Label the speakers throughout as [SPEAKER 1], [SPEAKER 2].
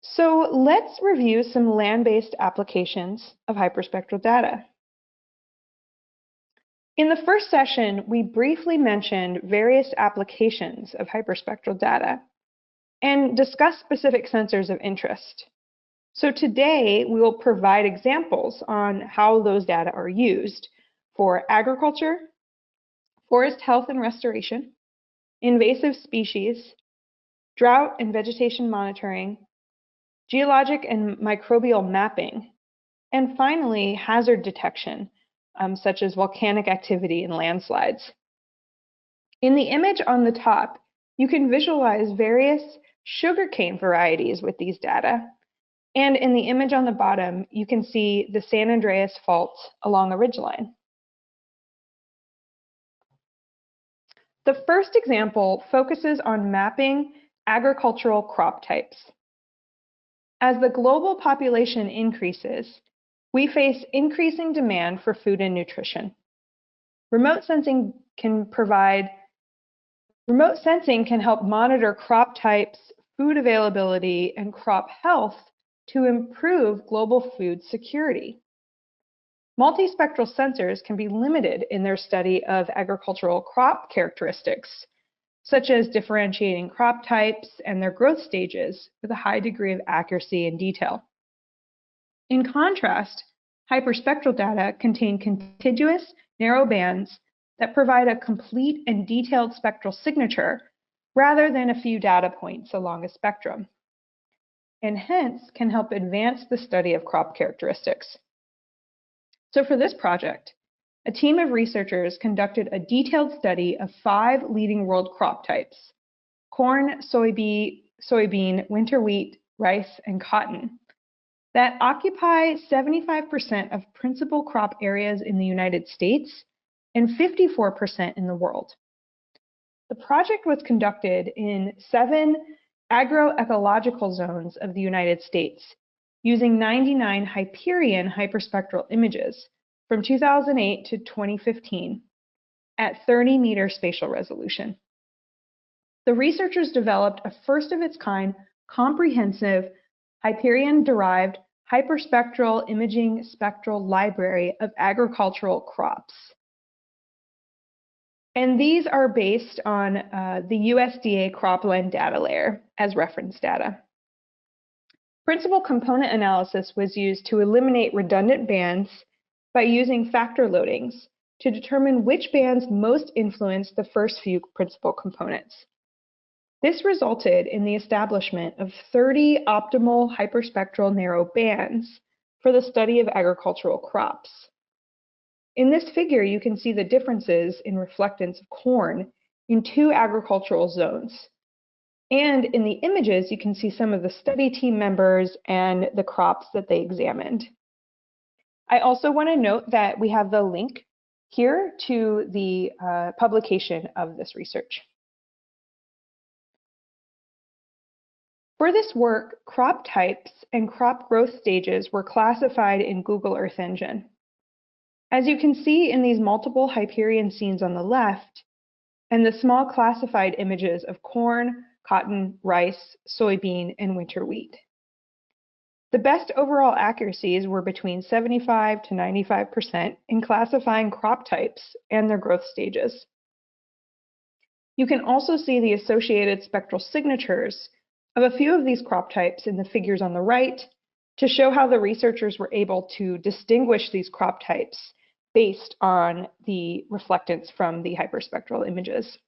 [SPEAKER 1] So let's review some land-based applications of hyperspectral data. In the first session, we briefly mentioned various applications of hyperspectral data and discussed specific sensors of interest. So today, we will provide examples on how those data are used for agriculture, forest health and restoration, invasive species, drought and vegetation monitoring, geologic and microbial mapping, and finally, hazard detection, such as volcanic activity and landslides. In the image on the top, you can visualize various sugarcane varieties with these data. And in the image on the bottom, you can see the San Andreas Fault along a ridgeline. The first example focuses on mapping agricultural crop types. As the global population increases, we face increasing demand for food and nutrition. Remote sensing can help monitor crop types, food availability, and crop health to improve global food security. Multispectral sensors can be limited in their study of agricultural crop characteristics, such as differentiating crop types and their growth stages with a high degree of accuracy and detail. In contrast, hyperspectral data contain contiguous, narrow bands that provide a complete and detailed spectral signature rather than a few data points along a spectrum, and hence can help advance the study of crop characteristics. So for this project, a team of researchers conducted a detailed study of 5 leading world crop types: corn, soybean, winter wheat, rice, and cotton, that occupy 75% of principal crop areas in the United States and 54% in the world. The project was conducted in 7 agroecological zones of the United States, using 99 Hyperion hyperspectral images from 2008 to 2015 at 30-meter spatial resolution. The researchers developed a first-of-its-kind comprehensive Hyperion-derived hyperspectral imaging spectral library of agricultural crops. And these are based on the USDA cropland data layer as reference data. Principal component analysis was used to eliminate redundant bands by using factor loadings to determine which bands most influence the first few principal components. This resulted in the establishment of 30 optimal hyperspectral narrow bands for the study of agricultural crops. In this figure, you can see the differences in reflectance of corn in 2 agricultural zones. And in the images, you can see some of the study team members and the crops that they examined. I also want to note that we have the link here to the publication of this research. For this work, crop types and crop growth stages were classified in Google Earth Engine. As you can see in these multiple Hyperion scenes on the left, and the small classified images of corn, cotton, rice, soybean, and winter wheat. The best overall accuracies were between 75 to 95% in classifying crop types and their growth stages. You can also see the associated spectral signatures of a few of these crop types in the figures on the right to show how the researchers were able to distinguish these crop types based on the reflectance from the hyperspectral images.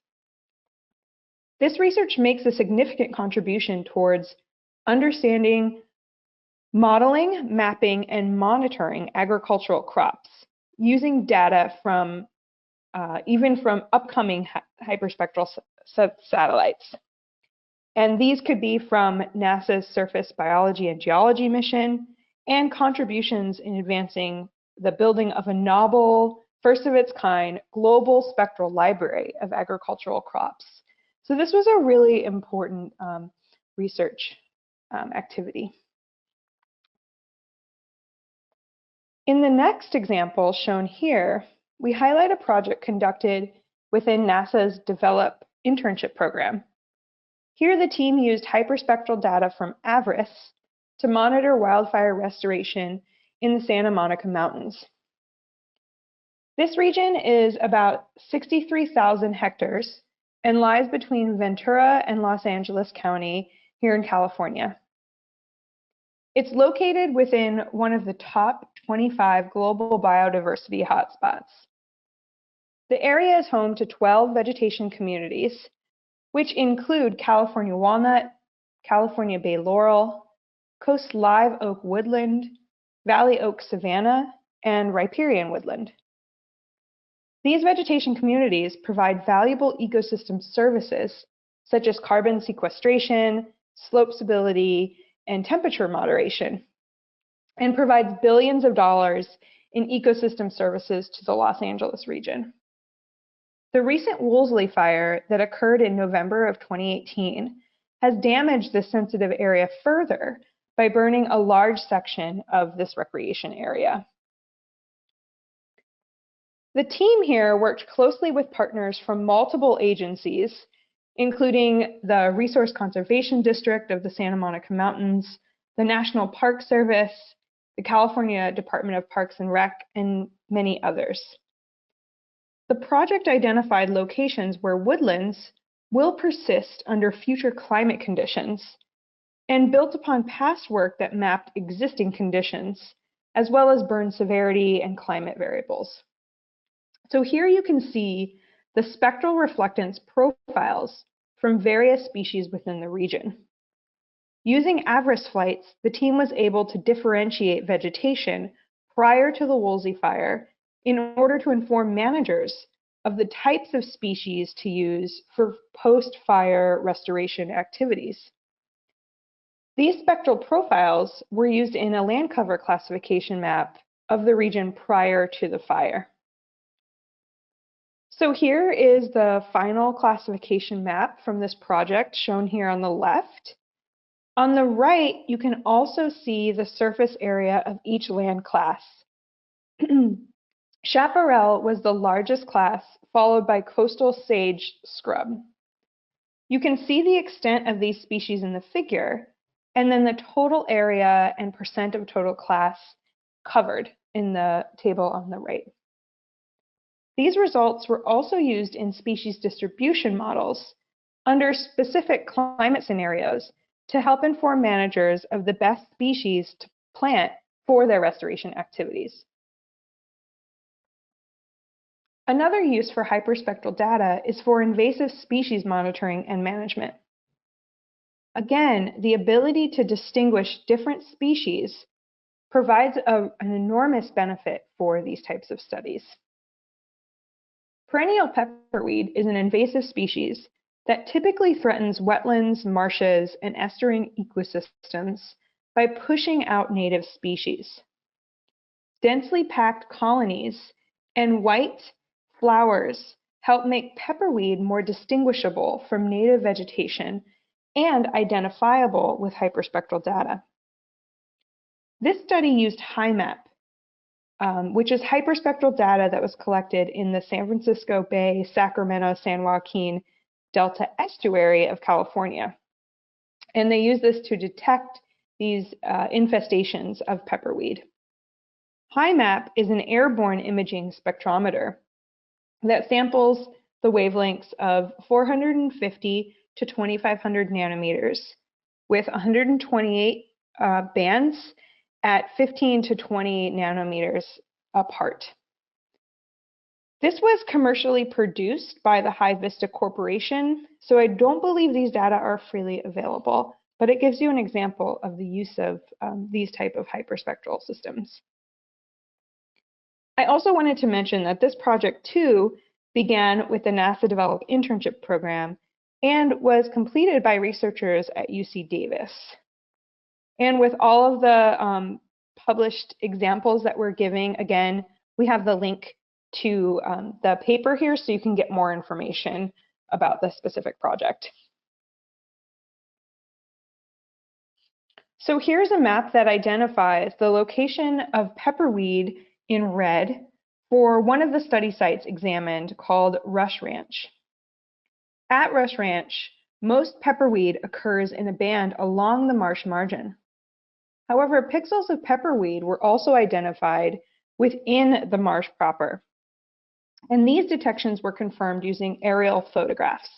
[SPEAKER 1] This research makes a significant contribution towards understanding, modeling, mapping, and monitoring agricultural crops using data from even from upcoming hyperspectral satellites. And these could be from NASA's Surface Biology and Geology mission and contributions in advancing the building of a novel, first-of-its-kind global spectral library of agricultural crops. So this was a really important research activity. In the next example shown here, we highlight a project conducted within NASA's Develop internship program. Here the team used hyperspectral data from AVRIS to monitor wildfire restoration in the Santa Monica Mountains. This region is about 63,000 hectares and lies between Ventura and Los Angeles County here in California. It's located within one of the top 25 global biodiversity hotspots. The area is home to 12 vegetation communities, which include California walnut, California bay laurel, coast live oak woodland, valley oak savanna, and riparian woodland. These vegetation communities provide valuable ecosystem services such as carbon sequestration, slope stability, and temperature moderation, and provides billions of dollars in ecosystem services to the Los Angeles region. The recent Woolsey fire that occurred in November of 2018 has damaged this sensitive area further by burning a large section of this recreation area. The team here worked closely with partners from multiple agencies, including the Resource Conservation District of the Santa Monica Mountains, the National Park Service, the California Department of Parks and Rec, and many others. The project identified locations where woodlands will persist under future climate conditions and built upon past work that mapped existing conditions, as well as burn severity and climate variables. So here you can see the spectral reflectance profiles from various species within the region. Using AVRIS flights, the team was able to differentiate vegetation prior to the Woolsey fire in order to inform managers of the types of species to use for post-fire restoration activities. These spectral profiles were used in a land cover classification map of the region prior to the fire. So here is the final classification map from this project shown here on the left. On the right, you can also see the surface area of each land class. Chaparral was the largest class, followed by coastal sage scrub. You can see the extent of these species in the figure, and then the total area and percent of total class covered in the table on the right. These results were also used in species distribution models under specific climate scenarios to help inform managers of the best species to plant for their restoration activities. Another use for hyperspectral data is for invasive species monitoring and management. Again, the ability to distinguish different species provides an enormous benefit for these types of studies. Perennial pepperweed is an invasive species that typically threatens wetlands, marshes, and estuarine ecosystems by pushing out native species. Densely packed colonies and white flowers help make pepperweed more distinguishable from native vegetation and identifiable with hyperspectral data. This study used HIMAP, which is hyperspectral data that was collected in the San Francisco Bay, Sacramento, San Joaquin Delta estuary of California. And they use this to detect these infestations of pepperweed. HIMAP is an airborne imaging spectrometer that samples the wavelengths of 450 to 2500 nanometers with 128 bands at 15 to 20 nanometers apart. This was commercially produced by the High Vista Corporation, so I don't believe these data are freely available, but it gives you an example of the use of these type of hyperspectral systems. I also wanted to mention that this project too began with the NASA Develop Internship Program and was completed by researchers at UC Davis. And with all of the published examples that we're giving, again, we have the link to the paper here so you can get more information about the specific project. So here's a map that identifies the location of pepperweed in red for one of the study sites examined called Rush Ranch. At Rush Ranch, most pepperweed occurs in a band along the marsh margin. However, pixels of pepperweed were also identified within the marsh proper, and these detections were confirmed using aerial photographs.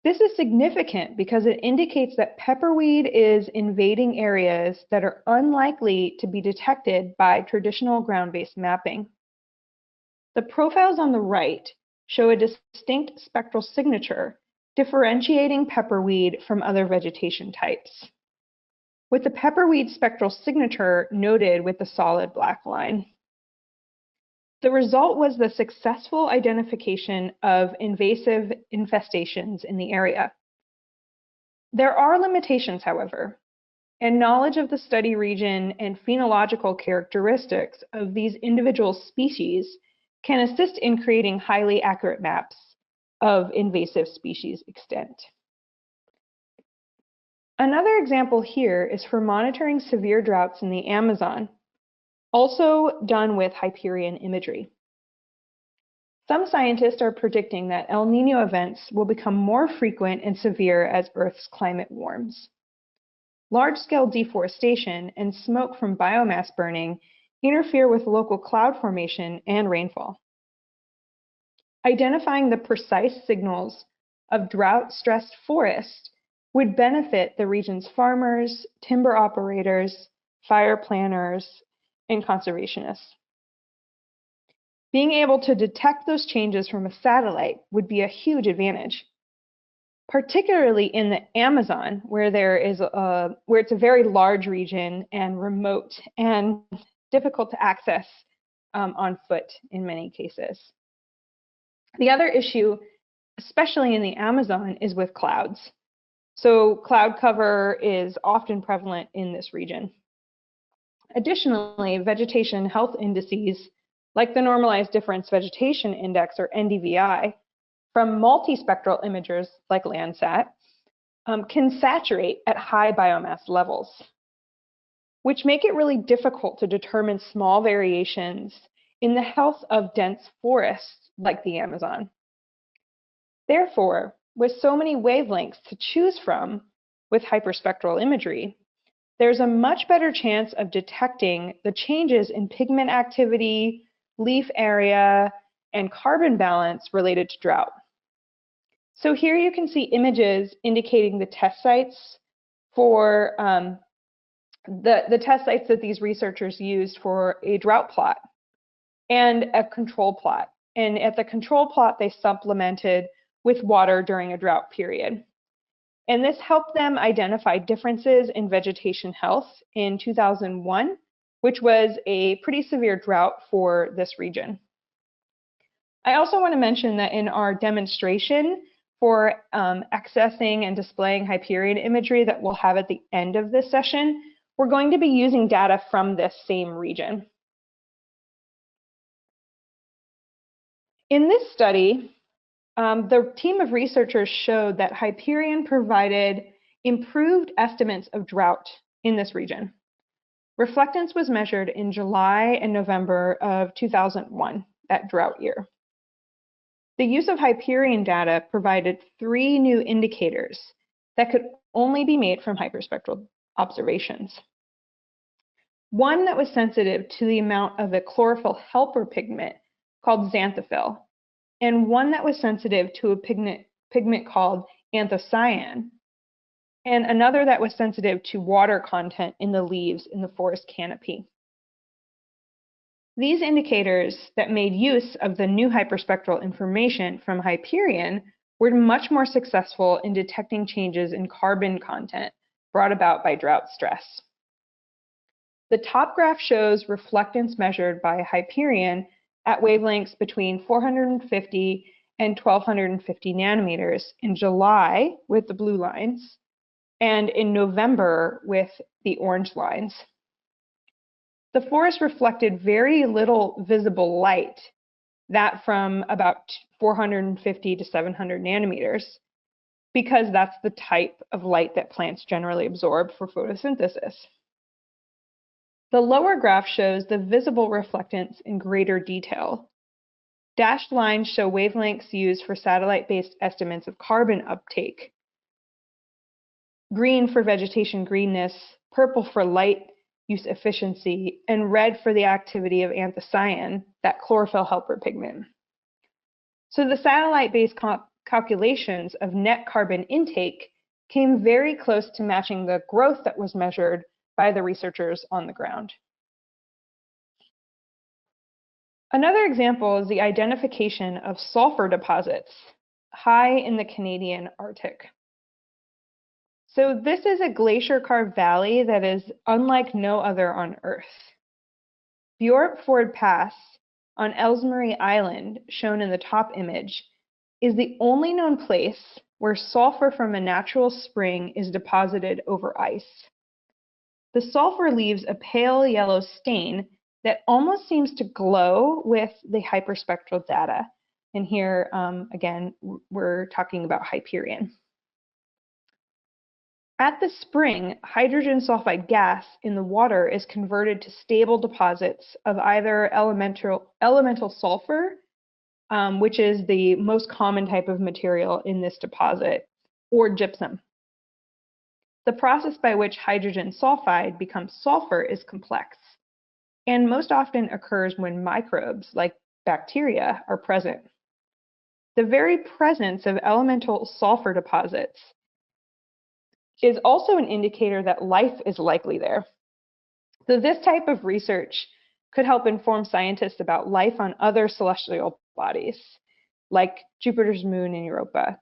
[SPEAKER 1] This is significant because it indicates that pepperweed is invading areas that are unlikely to be detected by traditional ground-based mapping. The profiles on the right show a distinct spectral signature differentiating pepperweed from other vegetation types, with the pepperweed spectral signature noted with the solid black line. The result was the successful identification of invasive infestations in the area. There are limitations, however, and knowledge of the study region and phenological characteristics of these individual species can assist in creating highly accurate maps of invasive species extent. Another example here is for monitoring severe droughts in the Amazon, also done with Hyperion imagery. Some scientists are predicting that El Niño events will become more frequent and severe as Earth's climate warms. Large-scale deforestation and smoke from biomass burning interfere with local cloud formation and rainfall. Identifying the precise signals of drought-stressed forests would benefit the region's farmers, timber operators, fire planners, and conservationists. Being able to detect those changes from a satellite would be a huge advantage, particularly in the Amazon, where it's a very large region and remote and difficult to access on foot in many cases. The other issue, especially in the Amazon, is with clouds. So cloud cover is often prevalent in this region. Additionally, vegetation health indices, like the Normalized Difference Vegetation Index, or NDVI, from multispectral imagers like Landsat, can saturate at high biomass levels, which make it really difficult to determine small variations in the health of dense forests like the Amazon. Therefore, with so many wavelengths to choose from with hyperspectral imagery, there's a much better chance of detecting the changes in pigment activity, leaf area, and carbon balance related to drought. So here you can see images indicating the test sites for the test sites that these researchers used for a drought plot and a control plot. And at the control plot, they supplemented with water during a drought period. And this helped them identify differences in vegetation health in 2001, which was a pretty severe drought for this region. I also want to mention that in our demonstration for accessing and displaying Hyperion imagery that we'll have at the end of this session, we're going to be using data from this same region. In this study, the team of researchers showed that Hyperion provided improved estimates of drought in this region. Reflectance was measured in July and November of 2001, that drought year. The use of Hyperion data provided 3 new indicators that could only be made from hyperspectral observations. One that was sensitive to the amount of a chlorophyll helper pigment called xanthophyll, and one that was sensitive to a pigment called anthocyan, and another that was sensitive to water content in the leaves in the forest canopy. These indicators that made use of the new hyperspectral information from Hyperion were much more successful in detecting changes in carbon content brought about by drought stress. The top graph shows reflectance measured by Hyperion at wavelengths between 450 and 1250 nanometers in July with the blue lines, and in November with the orange lines. The forest reflected very little visible light, that from about 450 to 700 nanometers, because that's the type of light that plants generally absorb for photosynthesis. The lower graph shows the visible reflectance in greater detail. Dashed lines show wavelengths used for satellite-based estimates of carbon uptake. green for vegetation greenness, purple for light use efficiency, and red for the activity of anthocyanin, that chlorophyll helper pigment. So the satellite-based calculations of net carbon intake came very close to matching the growth that was measured by the researchers on the ground. Another example is the identification of sulfur deposits high in the Canadian Arctic. So this is a glacier-carved valley that is unlike no other on Earth. Bjorp Ford Pass on Ellesmere Island, shown in the top image, is the only known place where sulfur from a natural spring is deposited over ice. The sulfur leaves a pale yellow stain that almost seems to glow with the hyperspectral data. And here, again, we're talking about Hyperion. At the spring, hydrogen sulfide gas in the water is converted to stable deposits of either elemental sulfur, which is the most common type of material in this deposit, or gypsum. The process by which hydrogen sulfide becomes sulfur is complex, and most often occurs when microbes, like bacteria, are present. The very presence of elemental sulfur deposits is also an indicator that life is likely there. So this type of research could help inform scientists about life on other celestial bodies, like Jupiter's moon and Europa,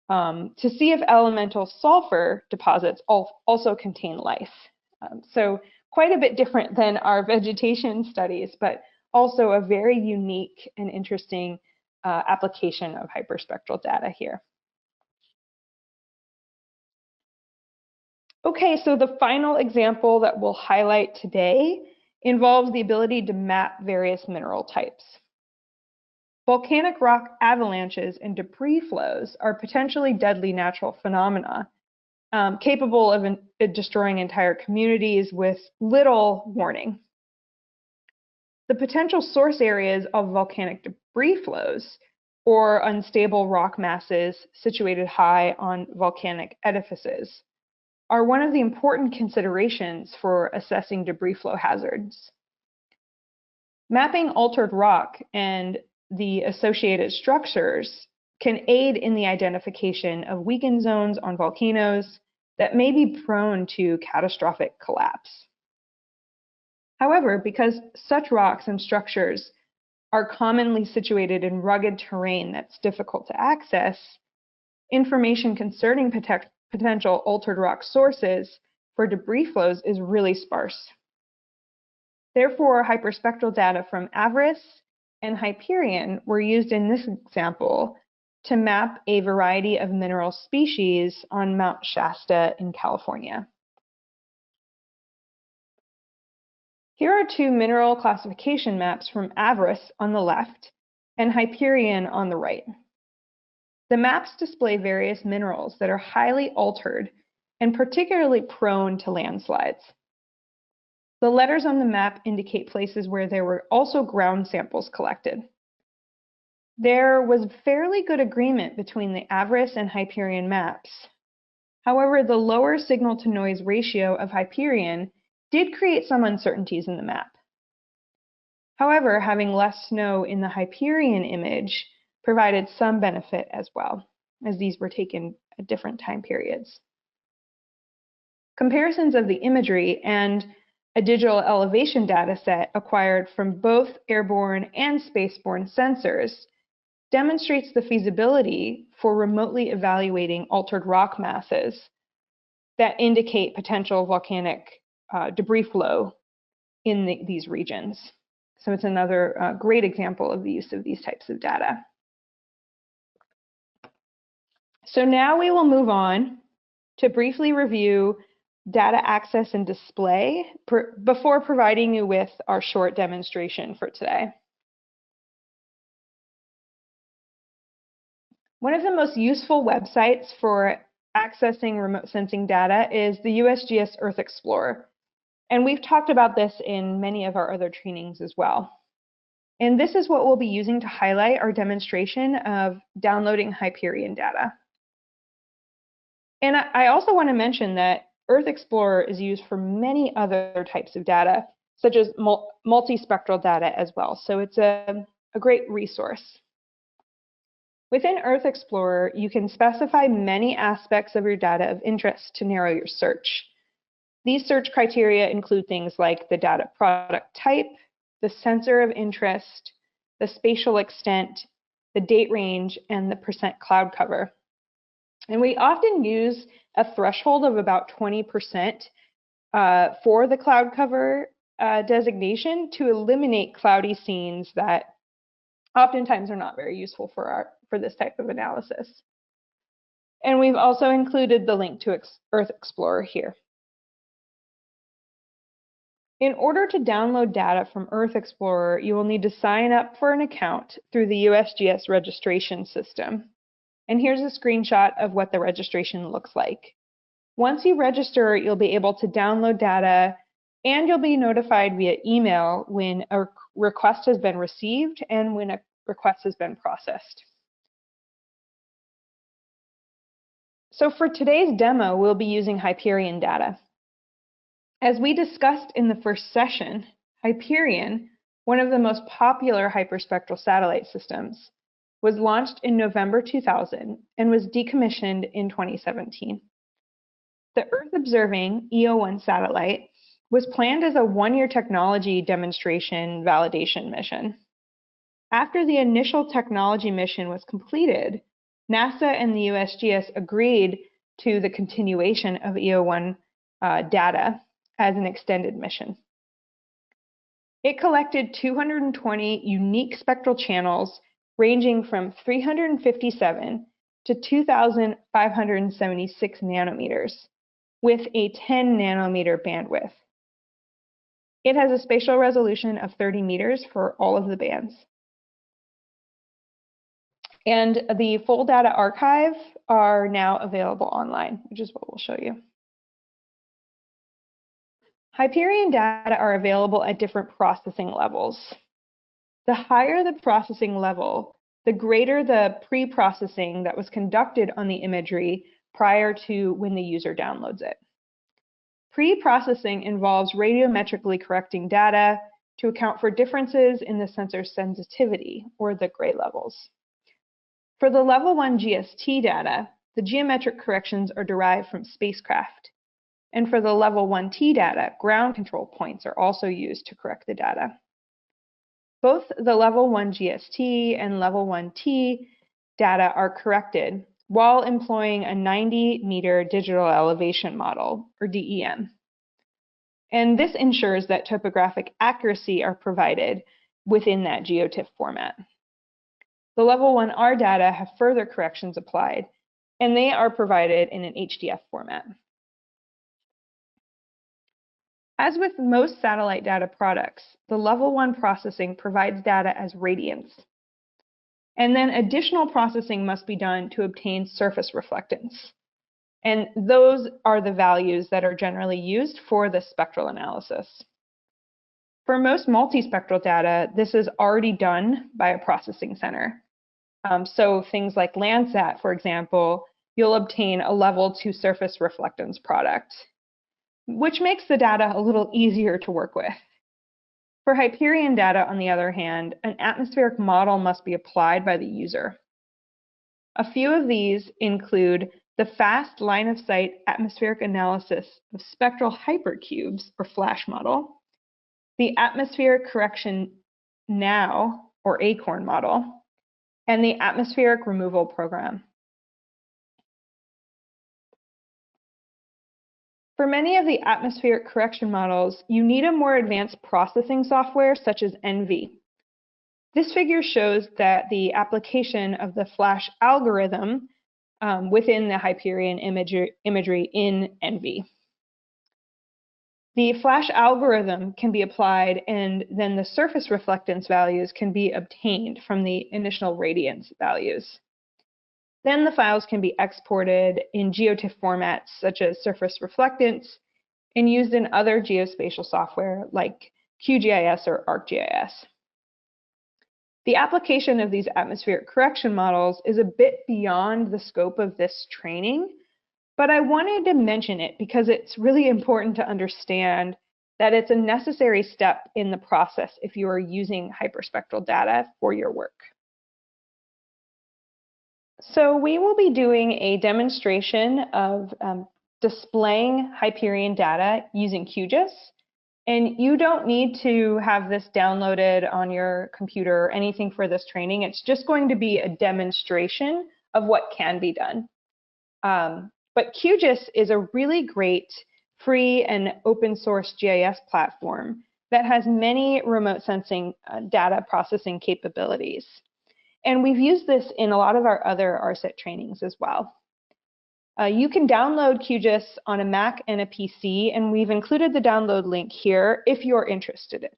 [SPEAKER 1] to see if elemental sulfur deposits also contain life. So quite a bit different than our vegetation studies, but also a very unique and interesting application of hyperspectral data here. Okay, so the final example that we'll highlight today involves the ability to map various mineral types. Volcanic rock avalanches and debris flows are potentially deadly natural phenomena, capable of destroying entire communities with little warning. The potential source areas of volcanic debris flows, or unstable rock masses situated high on volcanic edifices, are one of the important considerations for assessing debris flow hazards. Mapping altered rock and the associated structures can aid in the identification of weakened zones on volcanoes that may be prone to catastrophic collapse. However, because such rocks and structures are commonly situated in rugged terrain that's difficult to access, information concerning potential altered rock sources for debris flows is really sparse. Therefore, hyperspectral data from Avarice and Hyperion were used in this example to map a variety of mineral species on Mount Shasta in California. Here are two mineral classification maps from Avarice on the left and Hyperion on the right. The maps display various minerals that are highly altered and particularly prone to landslides. The letters on the map indicate places where there were also ground samples collected. There was fairly good agreement between the Avarice and Hyperion maps. However, the lower signal-to-noise ratio of Hyperion did create some uncertainties in the map. However, having less snow in the Hyperion image provided some benefit as well, as these were taken at different time periods. Comparisons of the imagery and a digital elevation data set acquired from both airborne and spaceborne sensors demonstrates the feasibility for remotely evaluating altered rock masses that indicate potential volcanic debris flow in these regions. So it's another great example of the use of these types of data. So now we will move on to briefly review data access and display before providing you with our short demonstration for today. One of the most useful websites for accessing remote sensing data is the USGS Earth Explorer. And we've talked about this in many of our other trainings as well. And this is what we'll be using to highlight our demonstration of downloading Hyperion data. And I also want to mention that Earth Explorer is used for many other types of data, such as multispectral data as well. So it's a great resource. Within Earth Explorer, you can specify many aspects of your data of interest to narrow your search. These search criteria include things like the data product type, the sensor of interest, the spatial extent, the date range, and the % cloud cover. And we often use a threshold of about 20% for the cloud cover designation to eliminate cloudy scenes that oftentimes are not very useful for this type of analysis. And we've also included the link to Earth Explorer here. In order to download data from Earth Explorer, you will need to sign up for an account through the USGS registration system. And here's a screenshot of what the registration looks like. Once you register, you'll be able to download data, and you'll be notified via email when a request has been received and when a request has been processed. So for today's demo, we'll be using Hyperion data. As we discussed in the first session, Hyperion, one of the most popular hyperspectral satellite systems, was launched in November 2000 and was decommissioned in 2017. The Earth-observing EO1 satellite was planned as a one-year technology demonstration validation mission. After the initial technology mission was completed, NASA and the USGS agreed to the continuation of EO1 data as an extended mission. It collected 220 unique spectral channels ranging from 357 to 2,576 nanometers with a 10 nanometer bandwidth. It has a spatial resolution of 30 meters for all of the bands. And the full data archive are now available online, which is what we'll show you. Hyperion data are available at different processing levels. The higher the processing level, the greater the pre-processing that was conducted on the imagery prior to when the user downloads it. Pre-processing involves radiometrically correcting data to account for differences in the sensor's sensitivity, or the gray levels. For the level 1 GST data, the geometric corrections are derived from spacecraft. And for the level 1T data, ground control points are also used to correct the data. Both the level 1 GST and level 1T data are corrected while employing a 90-meter digital elevation model, or DEM. And this ensures that topographic accuracy are provided within that GeoTIFF format. The level 1R data have further corrections applied, and they are provided in an HDF format. As with most satellite data products, the level 1 processing provides data as radiance. And then additional processing must be done to obtain surface reflectance. And those are the values that are generally used for the spectral analysis. For most multispectral data, this is already done by a processing center. So things like Landsat, for example, you'll obtain a level 2 surface reflectance product, which makes the data a little easier to work with. For Hyperion data, on the other hand, an atmospheric model must be applied by the user. A few of these include the fast line-of-sight atmospheric analysis of spectral hypercubes, or FLASH model, the atmospheric correction now, or ACORN model, and the atmospheric removal program. For many of the atmospheric correction models, you need a more advanced processing software such as ENVI. This figure shows that the application of the FLASH algorithm within the Hyperion imagery in ENVI. The FLASH algorithm can be applied, and then the surface reflectance values can be obtained from the initial radiance values. Then the files can be exported in GeoTIFF formats such as surface reflectance and used in other geospatial software like QGIS or ArcGIS. The application of these atmospheric correction models is a bit beyond the scope of this training, But I wanted to mention it because it's really important to understand that it's a necessary step in the process if you are using hyperspectral data for your work. So we will be doing a demonstration of displaying Hyperion data using QGIS. And you don't need to have this downloaded on your computer or anything for this training. It's just going to be a demonstration of what can be done. But QGIS is a really great free and open source GIS platform that has many remote sensing data processing capabilities. And we've used this in a lot of our other RSET trainings as well. You can download QGIS on a Mac and a PC, and we've included the download link here if you're interested in.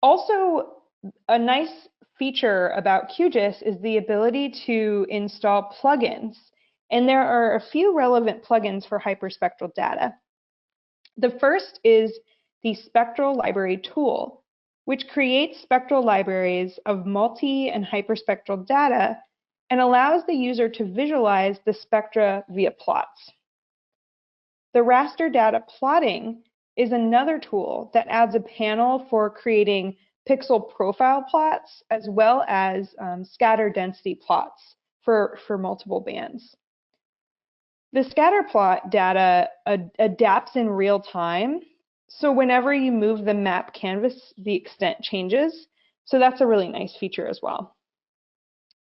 [SPEAKER 1] Also, a nice feature about QGIS is the ability to install plugins, and there are a few relevant plugins for hyperspectral data. The first is the Spectral Library tool, which creates spectral libraries of multi and hyperspectral data and allows the user to visualize the spectra via plots. The raster data plotting is another tool that adds a panel for creating pixel profile plots as well as scatter density plots for multiple bands. The scatter plot data adapts in real time, so whenever you move the map canvas, the extent changes. So that's a really nice feature as well.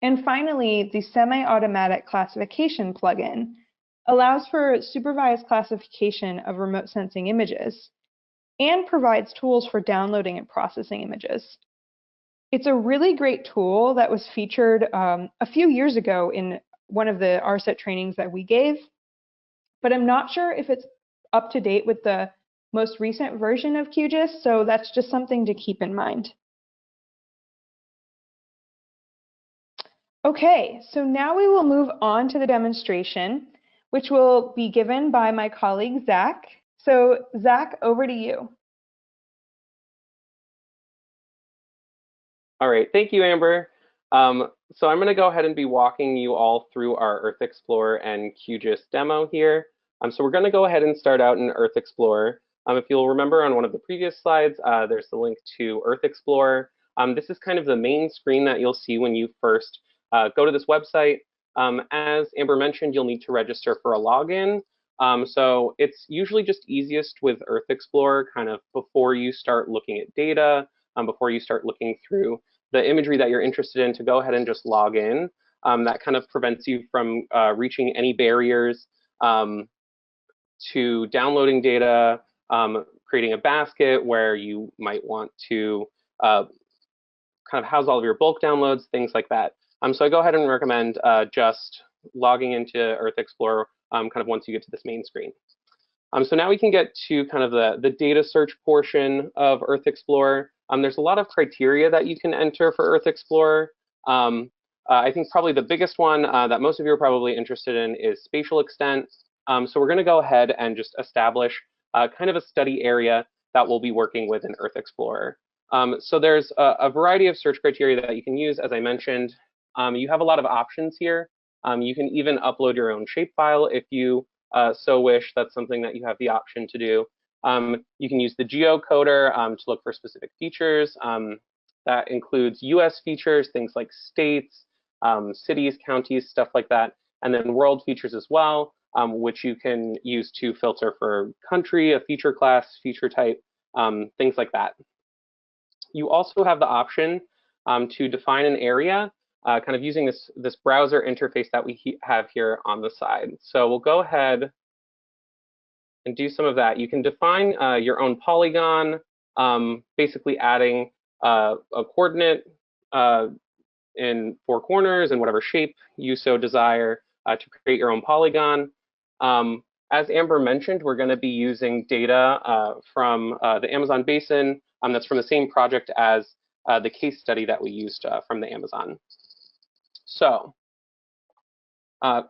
[SPEAKER 1] And finally, the semi-automatic classification plugin allows for supervised classification of remote sensing images and provides tools for downloading and processing images. It's a really great tool that was featured a few years ago in one of the RSET trainings that we gave, but I'm not sure if it's up to date with the most recent version of QGIS, so that's just something to keep in mind. Okay, so now we will move on to the demonstration, which will be given by my colleague, Zach. So Zach, over to you.
[SPEAKER 2] All right, thank you, Amber. So I'm gonna go ahead and be walking you all through our Earth Explorer and QGIS demo here. So we're gonna go ahead and start out in Earth Explorer. If you'll remember on one of the previous slides, there's the link to Earth Explorer. This is kind of the main screen that you'll see when you first go to this website. As Amber mentioned, you'll need to register for a login. So it's usually just easiest with Earth Explorer kind of before you start looking at data, before you start looking through the imagery that you're interested in, to go ahead and just log in. That kind of prevents you from reaching any barriers to downloading data, creating a basket where you might want to kind of house all of your bulk downloads, things like that. So I go ahead and recommend just logging into Earth Explorer kind of once you get to this main screen. So now we can get to kind of the data search portion of Earth Explorer. There's a lot of criteria that you can enter for Earth Explorer. I think probably the biggest one that most of you are probably interested in is spatial extent. So we're going to go ahead and just establish kind of a study area that we'll be working with in Earth Explorer. So there's a variety of search criteria that you can use, as I mentioned. You have a lot of options here. You can even upload your own shapefile if you so wish. That's something that you have the option to do. You can use the geocoder to look for specific features. That includes US features, things like states, cities, counties, stuff like that, and then world features as well, which you can use to filter for country, a feature class, feature type, things like that. You also have the option to define an area, kind of using this browser interface that we have here on the side. So we'll go ahead and do some of that. You can define your own polygon, basically adding a coordinate in 4 corners and whatever shape you so desire to create your own polygon. As Amber mentioned, we're going to be using data from the Amazon basin that's from the same project as the case study that we used from the Amazon. So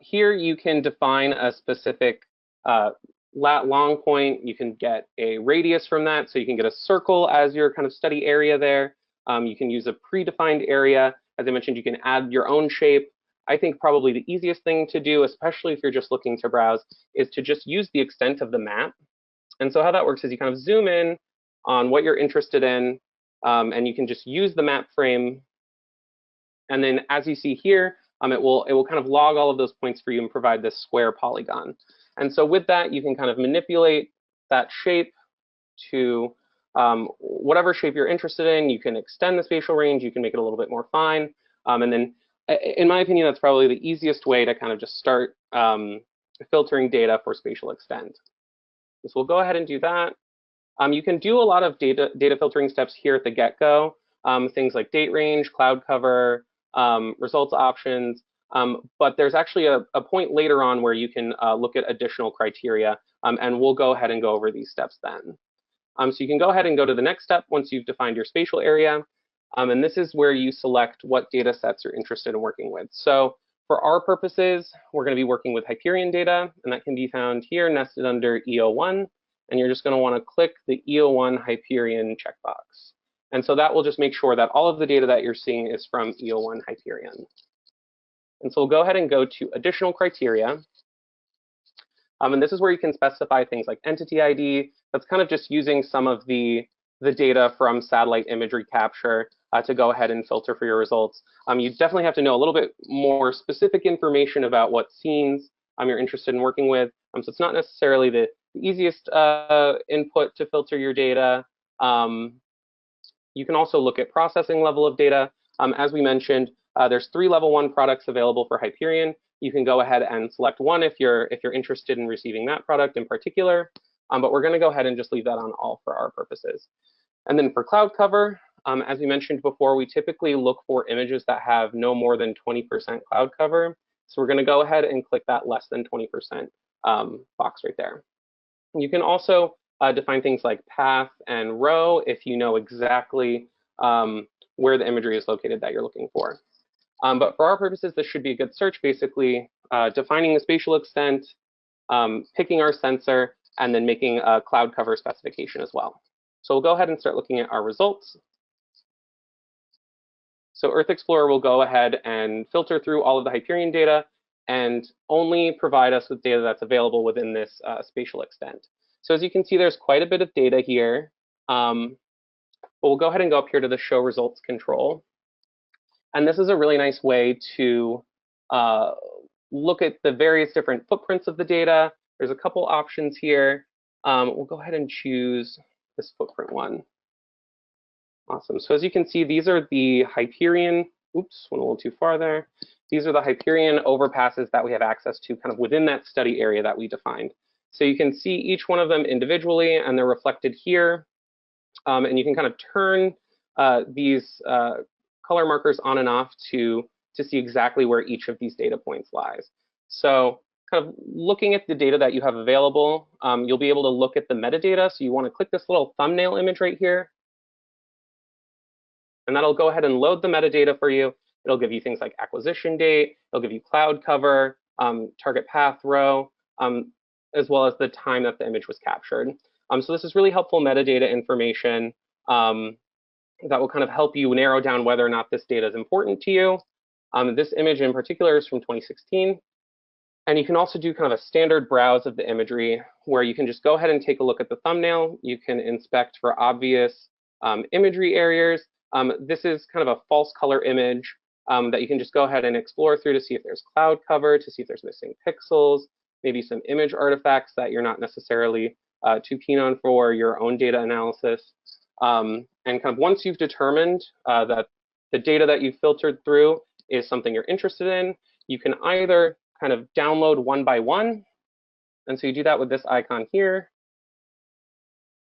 [SPEAKER 2] here you can define a specific lat long point. You can get a radius from that, so you can get a circle as your kind of study area there. You can use a predefined area. As I mentioned, you can add your own shape. I think probably the easiest thing to do, especially if you're just looking to browse, is to just use the extent of the map. And so how that works is you kind of zoom in on what you're interested in, and you can just use the map frame. And then as you see here, it will kind of log all of those points for you and provide this square polygon. And so with that, you can kind of manipulate that shape to whatever shape you're interested in. You can extend the spatial range, you can make it a little bit more fine. And then in my opinion, that's probably the easiest way to kind of just start filtering data for spatial extent. So we'll go ahead and do that. You can do a lot of data filtering steps here at the get-go, things like date range, cloud cover, results options, but there's actually a point later on where you can look at additional criteria, and we'll go ahead and go over these steps then. So you can go ahead and go to the next step once you've defined your spatial area, and this is where you select what data sets you're interested in working with. So for our purposes, we're going to be working with Hyperion data, and that can be found here nested under EO1, and you're just going to want to click the EO1 Hyperion checkbox. And so that will just make sure that all of the data that you're seeing is from EO1 Hyperion. And so we'll go ahead and go to additional criteria. And this is where you can specify things like entity ID. That's kind of just using some of the data from satellite imagery capture to go ahead and filter for your results. You definitely have to know a little bit more specific information about what scenes you're interested in working with. So it's not necessarily the easiest input to filter your data. You can also look at processing level of data. As we mentioned, there's 3 level 1 products available for Hyperion. You can go ahead and select one if you're interested in receiving that product in particular. But we're going to go ahead and just leave that on all for our purposes. And then for cloud cover, as we mentioned before, we typically look for images that have no more than 20% cloud cover. So we're going to go ahead and click that less than 20% box right there. You can also define things like path and row if you know exactly where the imagery is located that you're looking for. But for our purposes, this should be a good search, basically defining the spatial extent, picking our sensor, and then making a cloud cover specification as well. So we'll go ahead and start looking at our results. So Earth Explorer will go ahead and filter through all of the Hyperion data and only provide us with data that's available within this spatial extent. So as you can see, there's quite a bit of data here. But we'll go ahead and go up here to the Show Results control. And this is a really nice way to look at the various different footprints of the data. There's a couple options here. We'll go ahead and choose this footprint one. Awesome. So as you can see, these are the Hyperion, oops, went a little too far there. These are the Hyperion overpasses that we have access to kind of within that study area that we defined. So you can see each one of them individually, and they're reflected here. And you can kind of turn these color markers on and off to see exactly where each of these data points lies. So kind of looking at the data that you have available, you'll be able to look at the metadata. So you want to click this little thumbnail image right here. And that'll go ahead and load the metadata for you. It'll give you things like acquisition date. It'll give you cloud cover, target path row, as well as the time that the image was captured. So this is really helpful metadata information that will kind of help you narrow down whether or not this data is important to you. This image in particular is from 2016. And you can also do kind of a standard browse of the imagery where you can just go ahead and take a look at the thumbnail. You can inspect for obvious imagery areas. This is kind of a false color image that you can just go ahead and explore through to see if there's cloud cover, to see if there's missing pixels, maybe some image artifacts that you're not necessarily too keen on for your own data analysis. And kind of once you've determined that the data that you've filtered through is something you're interested in, you can either kind of download one by one. And so you do that with this icon here.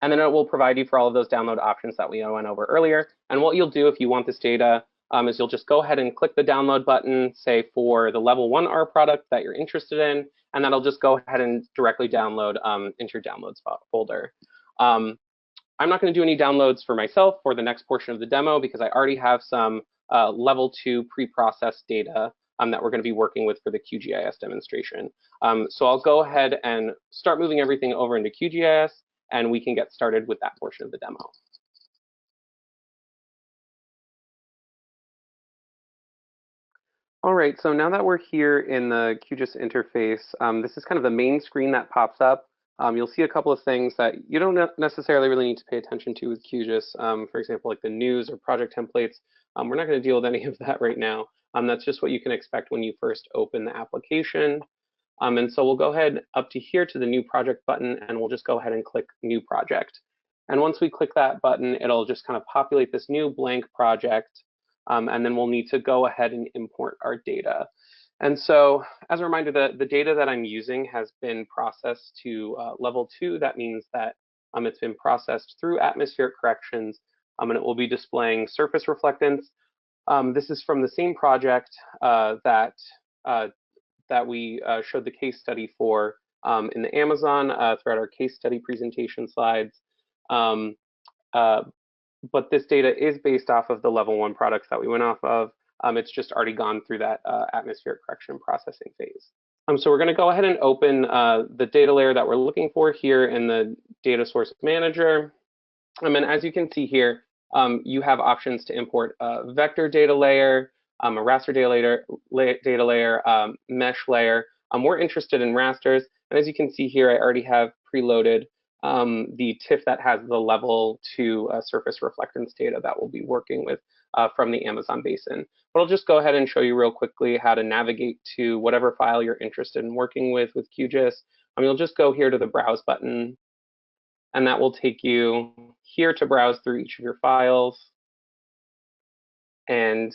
[SPEAKER 2] And then it will provide you for all of those download options that we went over earlier. And what you'll do if you want this data is you'll just go ahead and click the download button, say for the level 1R product that you're interested in, and that'll just go ahead and directly download into your downloads folder. I'm not going to do any downloads for myself for the next portion of the demo because I already have some level 2 pre-processed data that we're going to be working with for the QGIS demonstration. So I'll go ahead and start moving everything over into QGIS, and we can get started with that portion of the demo. All right, so now that we're here in the QGIS interface, this is kind of the main screen that pops up. You'll see a couple of things that you don't necessarily really need to pay attention to with QGIS. For example, like the news or project templates. We're not going to deal with any of that right now. That's just what you can expect when you first open the application. And so we'll go ahead up to here to the new project button, and we'll just go ahead and click new project. And once we click that button, it'll just kind of populate this new blank project. And then we'll need to go ahead and import our data. And so as a reminder, the data that I'm using has been processed to level 2. That means that it's been processed through atmospheric corrections, and it will be displaying surface reflectance. This is from the same project that we showed the case study for in the Amazon throughout our case study presentation slides. But this data is based off of the level 1 products that we went off of. It's just already gone through that atmospheric correction processing phase. So we're going to go ahead and open the data layer that we're looking for here in the data source manager. And as you can see here, you have options to import a vector data layer, a raster data layer, mesh layer. We're interested in rasters. And as you can see here, I already have preloaded the TIFF that has the level 2 surface reflectance data that we'll be working with from the Amazon basin. But I'll just go ahead and show you real quickly how to navigate to whatever file you're interested in working with QGIS. You'll just go here to the Browse button, and that will take you here to browse through each of your files. And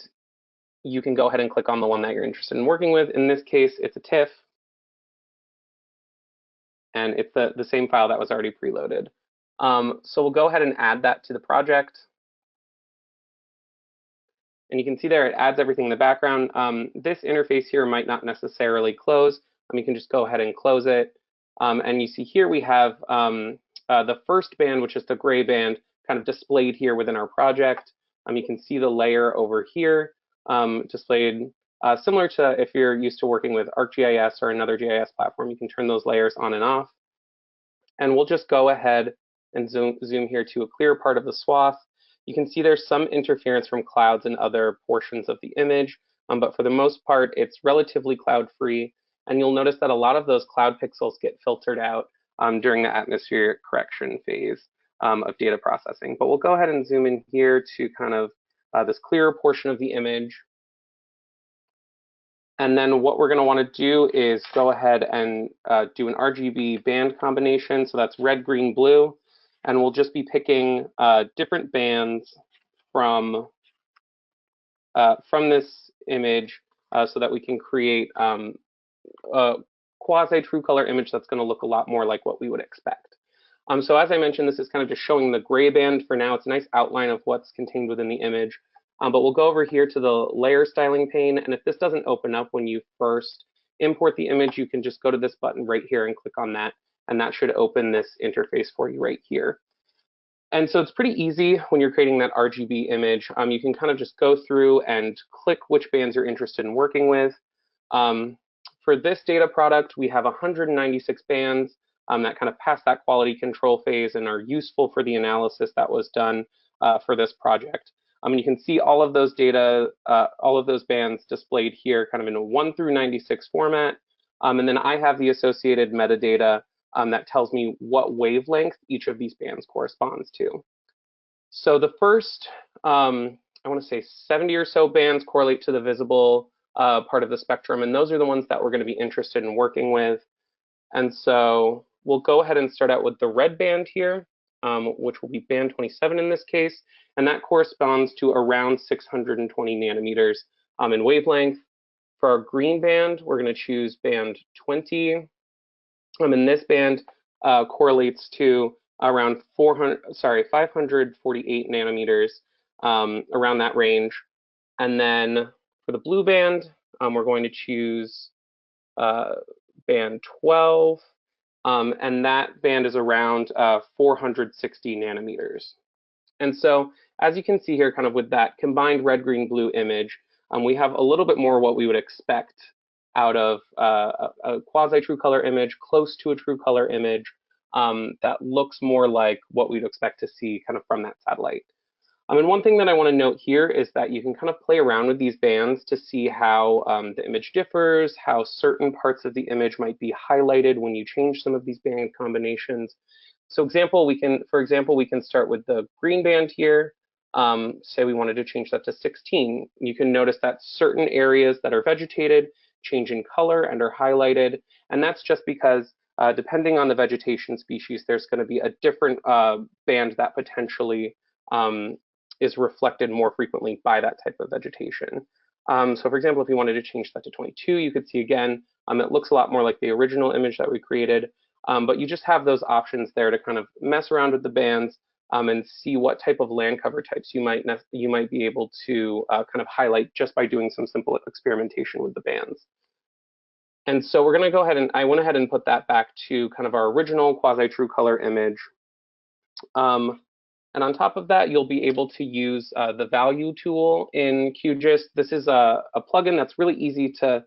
[SPEAKER 2] you can go ahead and click on the one that you're interested in working with. In this case, it's a TIFF. And it's the same file that was already preloaded. So we'll go ahead and add that to the project. And you can see there it adds everything in the background. This interface here might not necessarily close. You can just go ahead and close it. And you see here we have the first band, which is the gray band, kind of displayed here within our project. You can see the layer over here displayed similar to if you're used to working with ArcGIS or another GIS platform. You can turn those layers on and off. And we'll just go ahead and zoom here to a clear part of the swath. You can see there's some interference from clouds and other portions of the image, but for the most part, it's relatively cloud-free. And you'll notice that a lot of those cloud pixels get filtered out during the atmospheric correction phase of data processing. But we'll go ahead and zoom in here to kind of this clearer portion of the image. And then what we're going to want to do is go ahead and do an RGB band combination. So that's red, green, blue. And we'll just be picking different bands from this image so that we can create a quasi-true color image that's going to look a lot more like what we would expect. So as I mentioned, this is kind of just showing the gray band for now. It's a nice outline of what's contained within the image. But we'll go over here to the layer styling pane. And if this doesn't open up when you first import the image, you can just go to this button right here and click on that. And that should open this interface for you right here. And so it's pretty easy when you're creating that RGB image. You can kind of just go through and click which bands you're interested in working with. For this data product, we have 196 bands that kind of pass that quality control phase and are useful for the analysis that was done for this project. You can see all of those data, all of those bands displayed here kind of in a 1 through 96 format. And then I have the associated metadata that tells me what wavelength each of these bands corresponds to. So the first, I want to say 70 or so bands correlate to the visible part of the spectrum, and those are the ones that we're going to be interested in working with. And so we'll go ahead and start out with the red band here, which will be band 27 in this case, and that corresponds to around 620 nanometers in wavelength. For our green band, we're going to choose band 20. And this band correlates to around 548 nanometers, around that range. And then for the blue band, we're going to choose band 12, and that band is around 460 nanometers. And so as you can see here, kind of with that combined red, green, blue image, we have a little bit more what we would expect out of a quasi-true color image, close to a true color image that looks more like what we'd expect to see kind of from that satellite. And one thing that I want to note here is that you can kind of play around with these bands to see how the image differs, how certain parts of the image might be highlighted when you change some of these band combinations. So for example, we can start with the green band here. Say we wanted to change that to 16. You can notice that certain areas that are vegetated change in color and are highlighted. And that's just because depending on the vegetation species, there's going to be a different band that potentially is reflected more frequently by that type of vegetation. So for example, if you wanted to change that to 22, you could see again, it looks a lot more like the original image that we created, but you just have those options there to kind of mess around with the bands and see what type of land cover types you might be able to kind of highlight just by doing some simple experimentation with the bands. And so we're going to go ahead and I went ahead and put that back to kind of our original quasi-true color image. And on top of that, you'll be able to use the value tool in QGIS. This is a plugin that's really easy to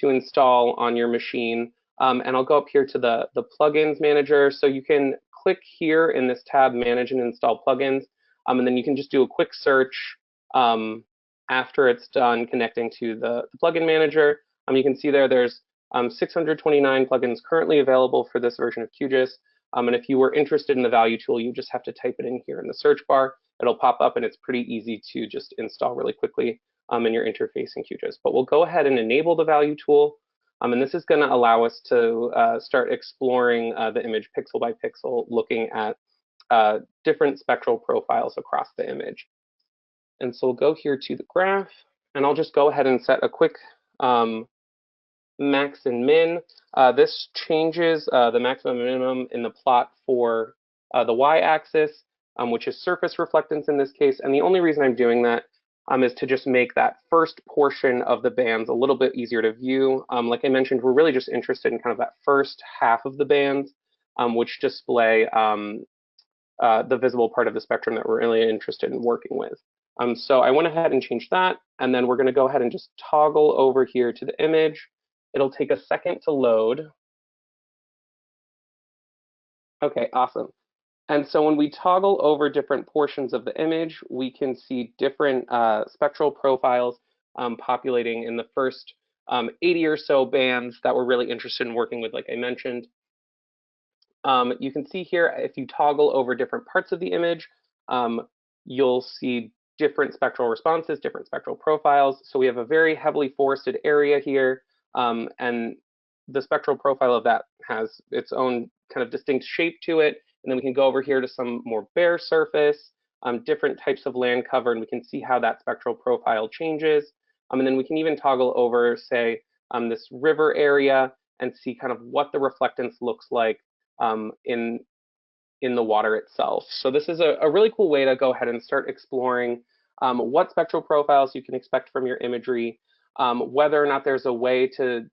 [SPEAKER 2] install on your machine. And I'll go up here to the plugins manager. So you can click here in this tab, manage and install plugins. And then you can just do a quick search after it's done connecting to the plugin manager. You can see there's 629 plugins currently available for this version of QGIS. And if you were interested in the value tool, you just have to type it in here in the search bar. It'll pop up and it's pretty easy to just install really quickly in your interface in QGIS. But we'll go ahead and enable the value tool. And this is going to allow us to start exploring the image pixel by pixel, looking at different spectral profiles across the image. And so we'll go here to the graph, and I'll just go ahead and set a quick max and min. This changes the maximum and minimum in the plot for the y-axis, which is surface reflectance in this case. And the only reason I'm doing that is to just make that first portion of the bands a little bit easier to view. Like I mentioned, we're really just interested in kind of that first half of the bands, which display the visible part of the spectrum that we're really interested in working with. So I went ahead and changed that, and then we're going to go ahead and just toggle over here to the image. It'll take a second to load. Okay, awesome. And so when we toggle over different portions of the image, we can see different spectral profiles populating in the first 80 or so bands that we're really interested in working with, like I mentioned. You can see here, if you toggle over different parts of the image, you'll see different spectral responses, different spectral profiles. So we have a very heavily forested area here, and the spectral profile of that has its own kind of distinct shape to it. And then we can go over here to some more bare surface, different types of land cover, and we can see how that spectral profile changes. And then we can even toggle over, say, this river area and see kind of what the reflectance looks like in the water itself. So this is a really cool way to go ahead and start exploring what spectral profiles you can expect from your imagery, whether or not there's a way to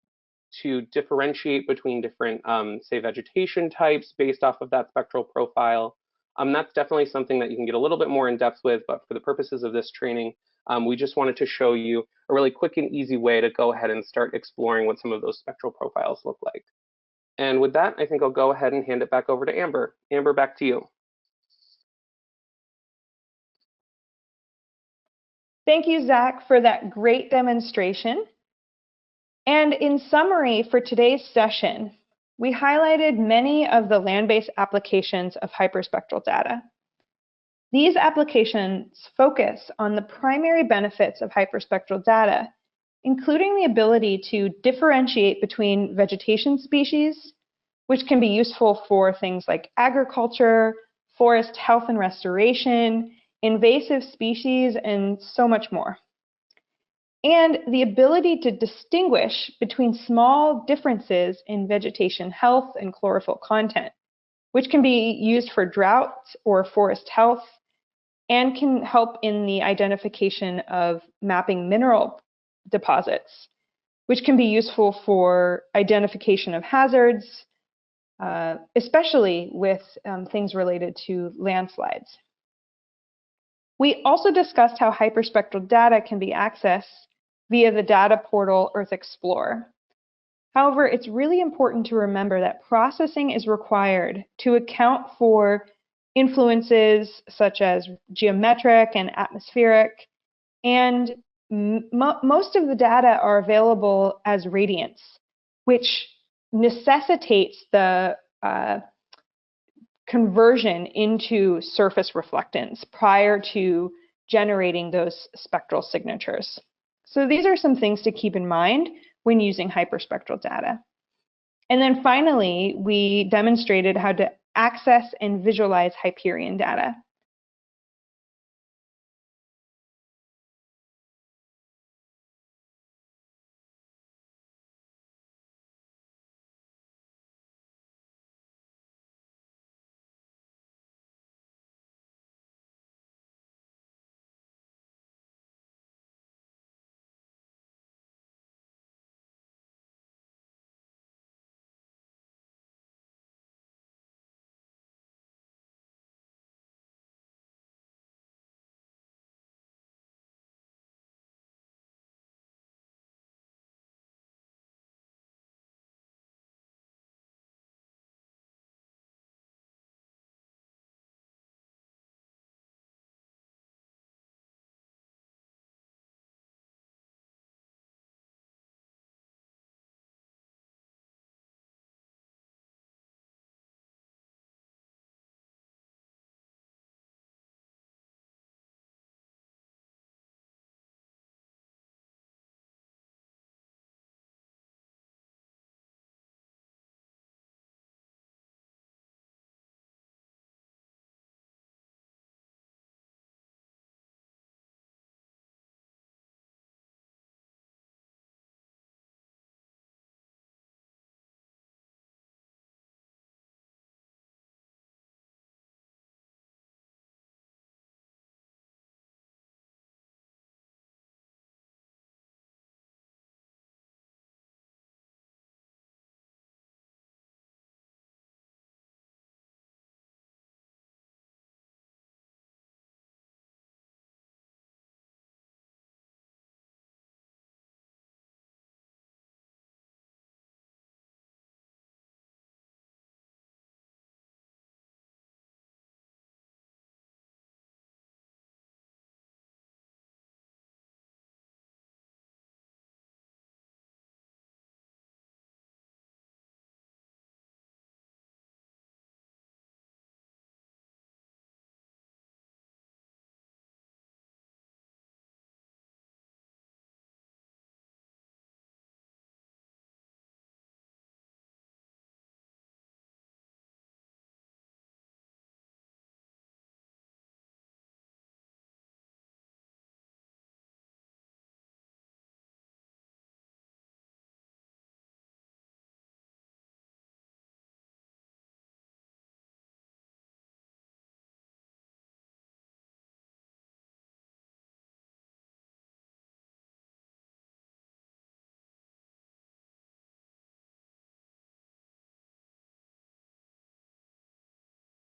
[SPEAKER 2] differentiate between different, say, vegetation types based off of that spectral profile. That's definitely something that you can get a little bit more in depth with, but for the purposes of this training, we just wanted to show you a really quick and easy way to go ahead and start exploring what some of those spectral profiles look like. And with that, I think I'll go ahead and hand it back over to Amber. Amber, back to you.
[SPEAKER 1] Thank you, Zach, for that great demonstration. And in summary for today's session, we highlighted many of the land-based applications of hyperspectral data. These applications focus on the primary benefits of hyperspectral data, including the ability to differentiate between vegetation species, which can be useful for things like agriculture, forest health and restoration, invasive species, and so much more. And the ability to distinguish between small differences in vegetation health and chlorophyll content, which can be used for drought or forest health, and can help in the identification of mapping mineral deposits, which can be useful for identification of hazards, especially with things related to landslides. We also discussed how hyperspectral data can be accessed via the data portal Earth Explorer. However, it's really important to remember that processing is required to account for influences such as geometric and atmospheric, and most of the data are available as radiance, which necessitates the conversion into surface reflectance prior to generating those spectral signatures. So these are some things to keep in mind when using hyperspectral data. And then finally, we demonstrated how to access and visualize Hyperion data.